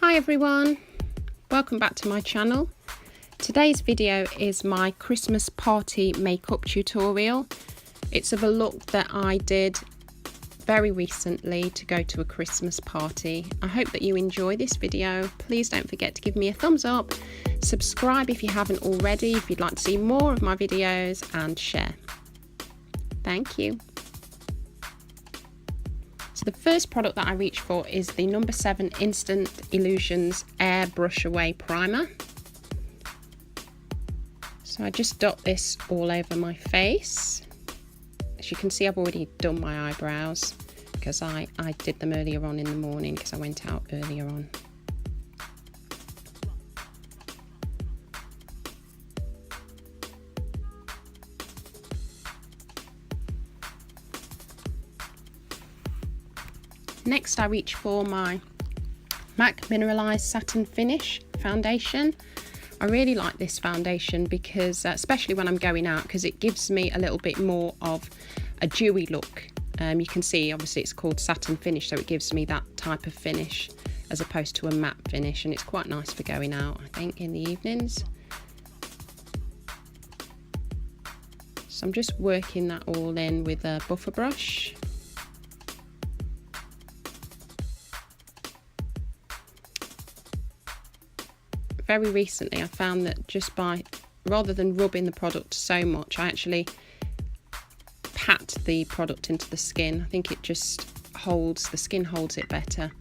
Hi everyone, welcome back to my channel. Today's video is my Christmas party makeup tutorial. It's of a look that I did very recently to go to a Christmas party. I hope that you enjoy this video. Please don't forget to give me a thumbs up, subscribe if you haven't already, if you'd like to see more of my videos, and share. Thank you. So the first product that I reach for is the No. 7 Instant Illusions Airbrush Away Primer. So I just dot this all over my face. As you can see, I've already done my eyebrows because I did them earlier on in the morning because I went out earlier on. Next I reach for my MAC Mineralise Satin Finish foundation. I really like this foundation because, especially when I'm going out, because it gives me a little bit more of a dewy look. You can see obviously it's called satin finish, so it gives me that type of finish as opposed to a matte finish, and it's quite nice for going out, I think, in the evenings. So I'm just working that all in with a buffer brush. Very recently I found that just by, rather than rubbing the product so much, I actually pat the product into the skin. I think it just holds, the skin holds it better.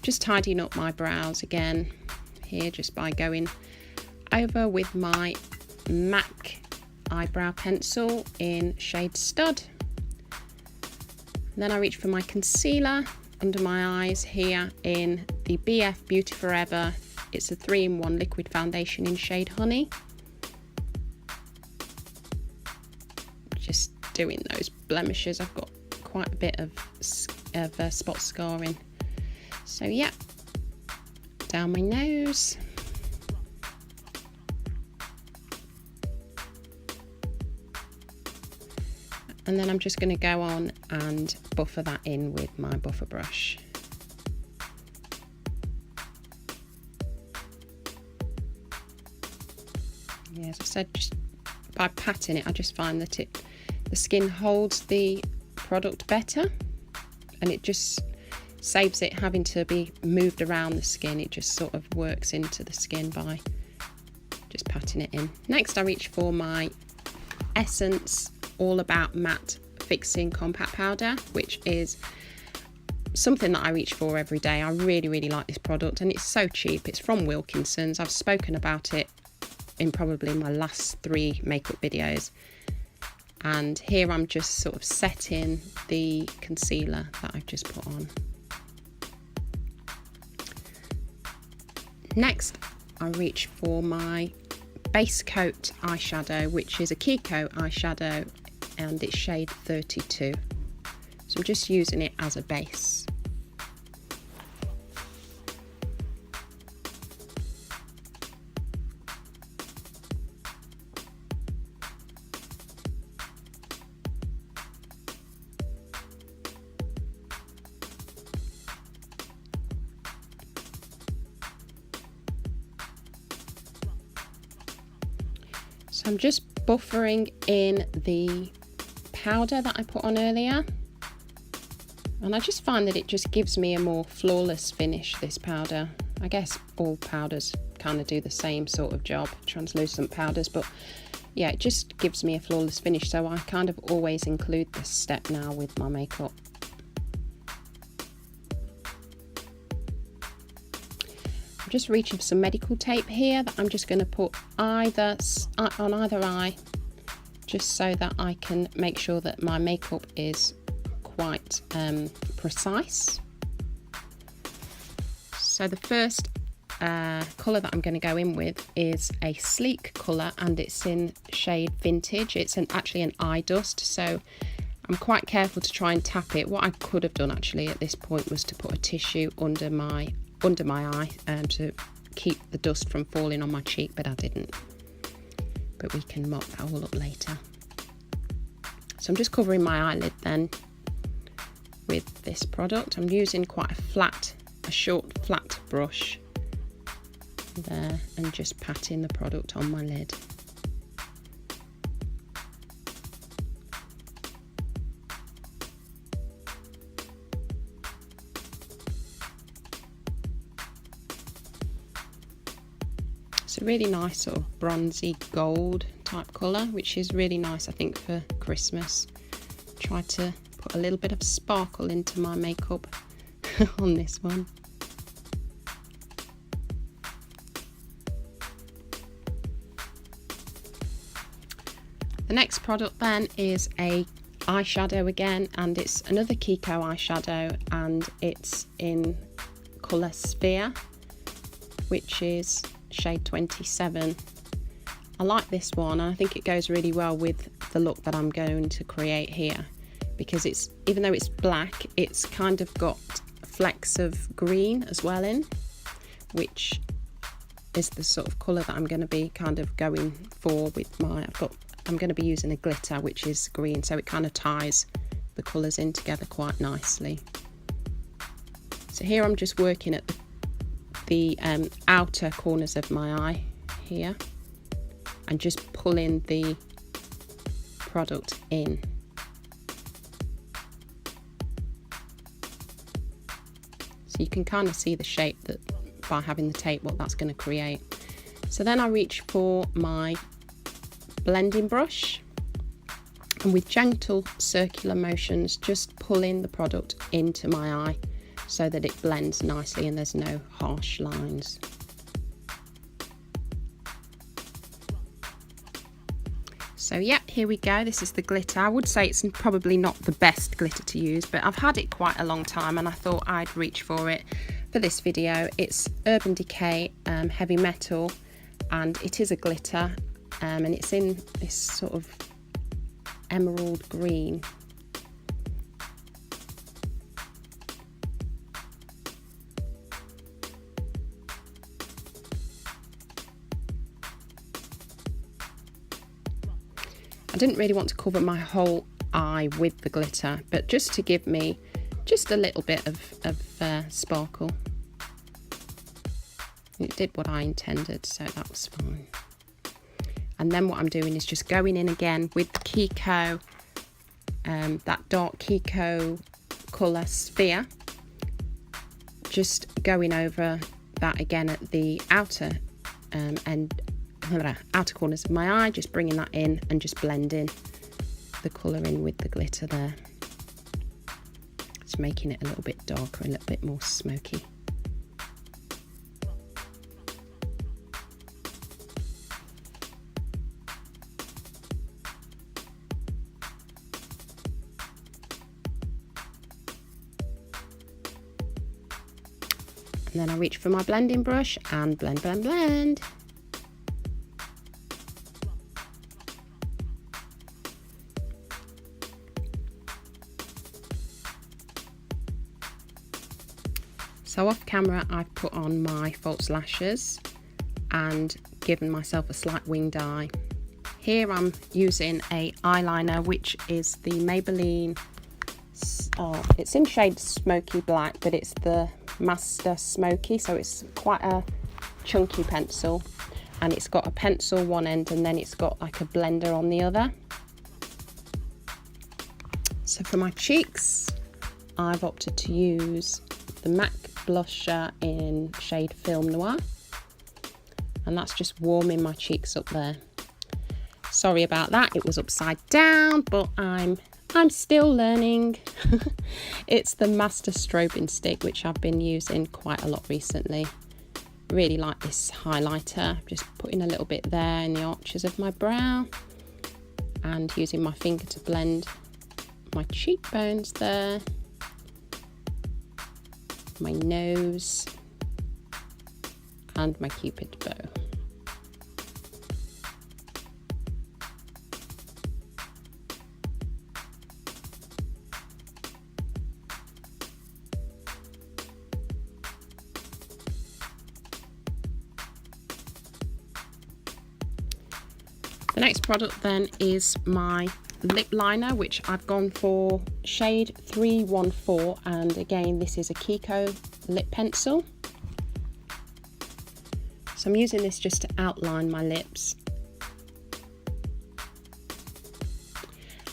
Just tidying up my brows again here just by going over with my MAC eyebrow pencil in shade Stud. And then I reach for my concealer under my eyes here in the BF Beauty Forever. It's a 3-in-1 liquid foundation in shade Honey. Just doing those blemishes. I've got quite a bit of spot scarring. So yeah, down my nose. And then I'm just going to go on and buffer that in with my buffer brush. Yeah, as I said, just by patting it, I just find that the skin holds the product better, and it just saves it having to be moved around the skin. It just sort of works into the skin by just patting it in. Next I reach for my Essence All About Matte Fixing Compact Powder, which is something that I reach for every day. I really like this product, and it's so cheap. It's from Wilkinson's. I've spoken about it in probably my last 3 makeup videos, and here I'm just sort of setting the concealer that I've just put on. Next I reach for my base coat eyeshadow, which is a Kiko eyeshadow, and it's shade 32. So I'm just using it as a base. So I'm just buffering in the powder that I put on earlier, and I just find that it just gives me a more flawless finish, this powder. I guess all powders kind of do the same sort of job, translucent powders, but yeah, it just gives me a flawless finish, so I kind of always include this step now with my makeup. Just reaching for some medical tape here that I'm just going to put on either eye, just so that I can make sure that my makeup is quite precise. So the first colour that I'm going to go in with is a sleek colour, and it's in shade Vintage. It's actually an eye dust, so I'm quite careful to try and tap it. What I could have done actually at this point was to put a tissue under my eye to keep the dust from falling on my cheek, but I didn't. But we can mop that all up later. So I'm just covering my eyelid then with this product. I'm using quite a short flat brush there and just patting the product on my lid. It's a really nice sort of bronzy gold type colour, which is really nice, I think, for Christmas. Try to put a little bit of sparkle into my makeup on this one. The next product then is a eyeshadow again, and it's another Kiko eyeshadow, and it's in colour Sphere, which is shade 27. I like this one, and I think it goes really well with the look that I'm going to create here, because it's, even though it's black, it's kind of got flecks of green as well in, which is the sort of colour that I'm going to be kind of going for with my, I'm going to be using a glitter which is green, so it kind of ties the colours in together quite nicely. So here I'm just working at the outer corners of my eye here and just pulling the product in. So you can kind of see the shape that by having the tape, what that's going to create. So then I reach for my blending brush, and with gentle circular motions just pulling the product into my eye so that it blends nicely and there's no harsh lines. So yeah, here we go. This is the glitter. I would say it's probably not the best glitter to use, but I've had it quite a long time and I thought I'd reach for it for this video. It's Urban Decay Heavy Metal, and it is a glitter, and it's in this sort of emerald green. I didn't really want to cover my whole eye with the glitter, but just to give me just a little bit of sparkle. It did what I intended, so that was fine. And then what I'm doing is just going in again with the Kiko, that dark Kiko colour Sphere, just going over that again at the outer outer corners of my eye, just bringing that in and just blending the colour in with the glitter there. Just making it a little bit darker, a little bit more smoky. And then I reach for my blending brush and blend, blend, blend. So off camera I've put on my false lashes and given myself a slight winged eye. Here I'm using a eyeliner which is the Maybelline, it's in shade Smoky Black, but it's the Master Smoky, so it's quite a chunky pencil, and it's got a pencil one end and then it's got like a blender on the other. So for my cheeks I've opted to use the MAC blusher in shade Film Noir, and that's just warming my cheeks up there. Sorry about that, it was upside down, but I'm still learning. It's the Master strobing stick, which I've been using quite a lot recently. Really like this highlighter. Just putting a little bit there in the arches of my brow and using my finger to blend my cheekbones there, my nose and my cupid bow. The next product then is my lip liner, which I've gone for shade 314, and again this is a Kiko lip pencil. So I'm using this just to outline my lips.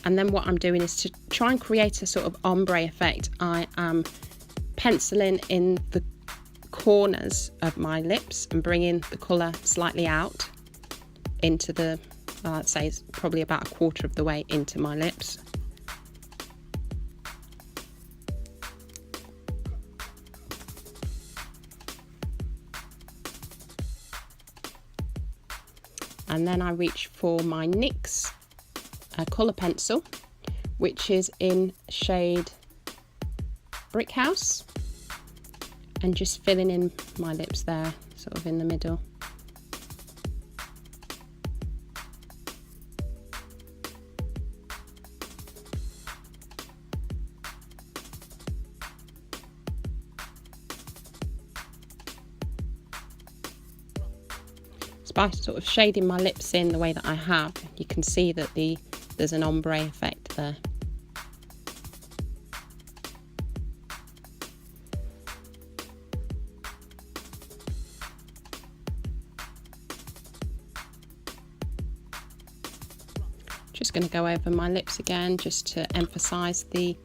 And then what I'm doing is to try and create a sort of ombre effect. I am penciling in the corners of my lips and bringing the colour slightly out into the, I'd say it's probably about a quarter of the way into my lips. And then I reach for my NYX colour pencil, which is in shade Brick House, and just filling in my lips there, sort of in the middle. By sort of shading my lips in the way that I have, you can see that there's an ombre effect there. Just going to go over my lips again just to emphasize the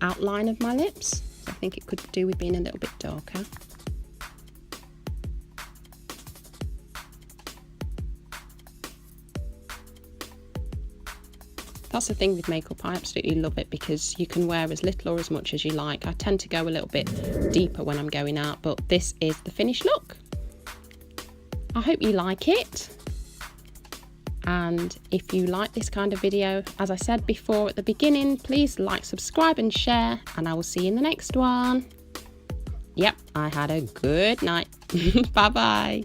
outline of my lips. I think it could do with being a little bit darker. That's the thing with makeup, I absolutely love it because you can wear as little or as much as you like. I tend to go a little bit deeper when I'm going out, but this is the finished look. I hope you like it. And if you like this kind of video, as I said before at the beginning, please like, subscribe and share, and I will see you in the next one. Yep, I had a good night. Bye bye.